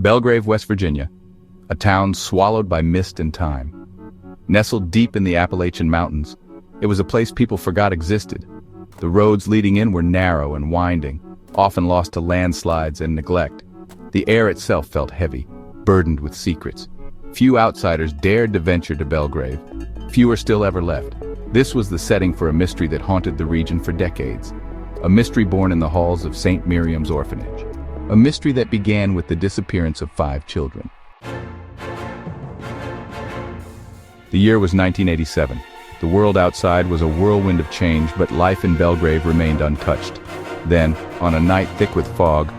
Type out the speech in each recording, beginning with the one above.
Bellgrave, West Virginia, a town swallowed by mist and time. Nestled deep in the Appalachian Mountains, it was a place people forgot existed. The roads leading in were narrow and winding, often lost to landslides and neglect. The air itself felt heavy, burdened with secrets. Few outsiders dared to venture to Bellgrave. Fewer still ever left. This was the setting for a mystery that haunted the region for decades. A mystery born in the halls of St. Miriam's orphanage. A mystery that began with the disappearance of 5 children. The year was 1987. The world outside was a whirlwind of change, but life in Bellgrave remained untouched. Then, on a night thick with fog,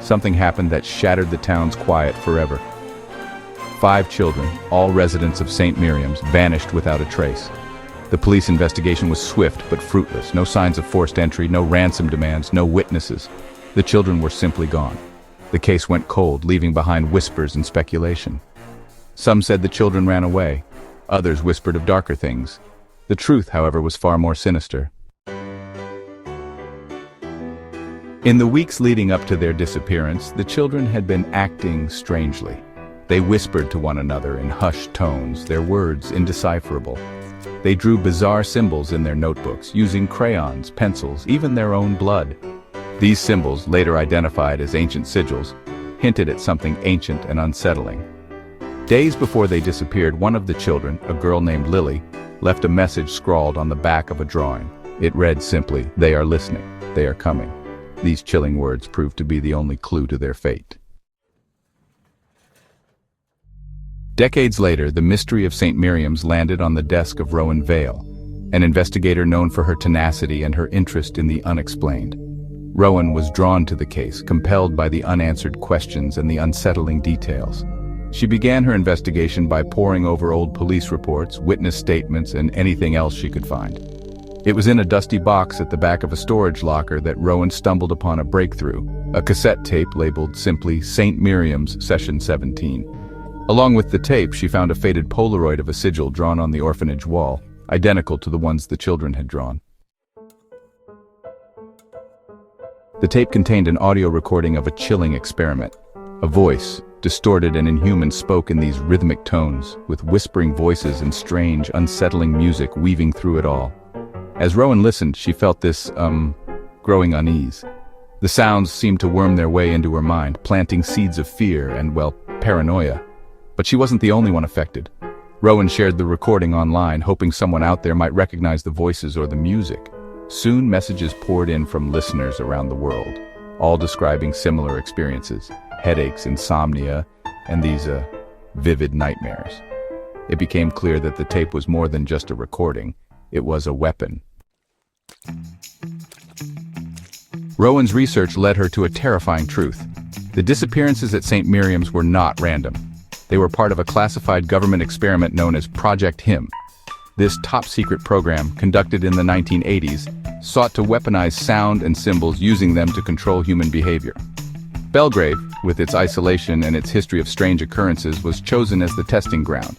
something happened that shattered the town's quiet forever. 5 children, all residents of St. Miriam's, vanished without a trace. The police investigation was swift but fruitless. No signs of forced entry, no ransom demands, no witnesses. The children were simply gone. The case went cold, leaving behind whispers and speculation. Some said the children ran away. Others whispered of darker things. The truth, however, was far more sinister. In the weeks leading up to their disappearance, the children had been acting strangely. They whispered to one another in hushed tones, their words indecipherable. They drew bizarre symbols in their notebooks, using crayons, pencils, even their own blood. These symbols, later identified as ancient sigils, hinted at something ancient and unsettling. Days before they disappeared, one of the children, a girl named Lily, left a message scrawled on the back of a drawing. It read simply, "They are listening, they are coming." These chilling words proved to be the only clue to their fate. Decades later, the mystery of St. Miriam's landed on the desk of Rowan Vale, an investigator known for her tenacity and her interest in the unexplained. Rowan was drawn to the case, compelled by the unanswered questions and the unsettling details. She began her investigation by poring over old police reports, witness statements, and anything else she could find. It was in a dusty box at the back of a storage locker that Rowan stumbled upon a breakthrough, a cassette tape labeled simply St. Miriam's Session 17. Along with the tape, she found a faded Polaroid of a sigil drawn on the orphanage wall, identical to the ones the children had drawn. The tape contained an audio recording of a chilling experiment. A voice, distorted and inhuman, spoke in these rhythmic tones, with whispering voices and strange, unsettling music weaving through it all. As Rowan listened, she felt this, growing unease. The sounds seemed to worm their way into her mind, planting seeds of fear and, paranoia. But she wasn't the only one affected. Rowan shared the recording online, hoping someone out there might recognize the voices or the music. Soon, messages poured in from listeners around the world, all describing similar experiences, headaches, insomnia, and these, vivid nightmares. It became clear that the tape was more than just a recording. It was a weapon. Rowan's research led her to a terrifying truth. The disappearances at St. Miriam's were not random. They were part of a classified government experiment known as Project Him. This top-secret program, conducted in the 1980s, sought to weaponize sound and symbols, using them to control human behavior. Bellgrave, with its isolation and its history of strange occurrences, was chosen as the testing ground.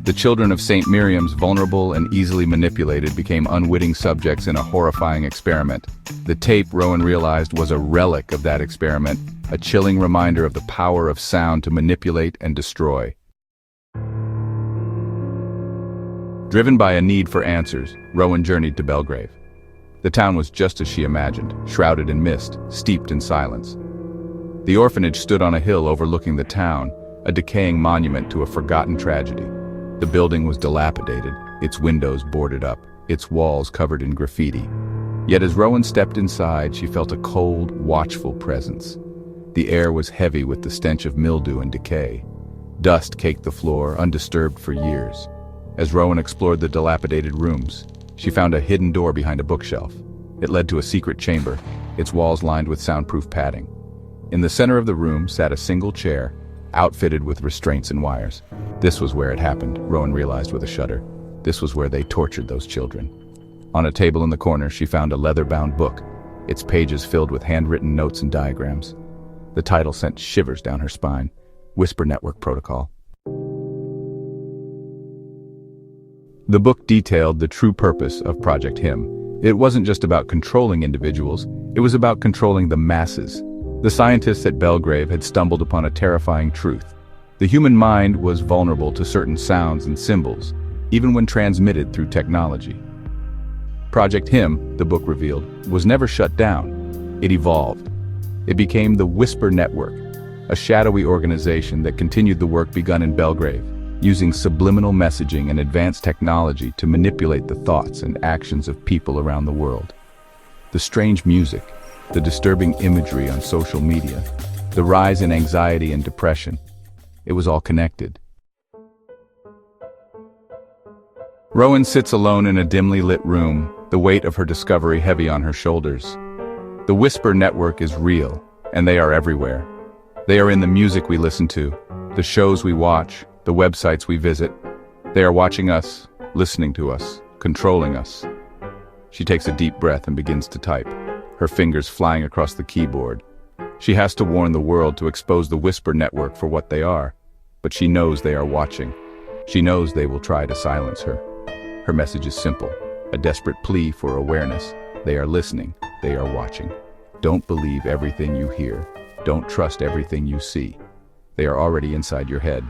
The children of St. Miriam's, vulnerable and easily manipulated, became unwitting subjects in a horrifying experiment. The tape, Rowan realized, was a relic of that experiment, a chilling reminder of the power of sound to manipulate and destroy. Driven by a need for answers, Rowan journeyed to Bellgrave. The town was just as she imagined, shrouded in mist, steeped in silence. The orphanage stood on a hill overlooking the town, a decaying monument to a forgotten tragedy. The building was dilapidated, its windows boarded up, its walls covered in graffiti. Yet as Rowan stepped inside, she felt a cold, watchful presence. The air was heavy with the stench of mildew and decay. Dust caked the floor, undisturbed for years. As Rowan explored the dilapidated rooms, she found a hidden door behind a bookshelf. It led to a secret chamber, its walls lined with soundproof padding. In the center of the room sat a single chair, outfitted with restraints and wires. This was where it happened, Rowan realized with a shudder. This was where they tortured those children. On a table in the corner, she found a leather-bound book, its pages filled with handwritten notes and diagrams. The title sent shivers down her spine, Whisper Network Protocol. The book detailed the true purpose of Project Him. It wasn't just about controlling individuals, it was about controlling the masses. The scientists at Bellgrave had stumbled upon a terrifying truth. The human mind was vulnerable to certain sounds and symbols, even when transmitted through technology. Project Him, the book revealed, was never shut down. It evolved. It became the Whisper Network, a shadowy organization that continued the work begun in Bellgrave, using subliminal messaging and advanced technology to manipulate the thoughts and actions of people around the world. The strange music, the disturbing imagery on social media, the rise in anxiety and depression, it was all connected. Rowan sits alone in a dimly lit room, the weight of her discovery heavy on her shoulders. The Whisper Network is real, and they are everywhere. They are in the music we listen to, the shows we watch, the websites we visit. They are watching us, listening to us, controlling us. She takes a deep breath and begins to type, her fingers flying across the keyboard. She has to warn the world to expose the Whisper Network for what they are, but she knows they are watching. She knows they will try to silence her. Her message is simple, a desperate plea for awareness. They are listening, they are watching. Don't believe everything you hear. Don't trust everything you see. They are already inside your head,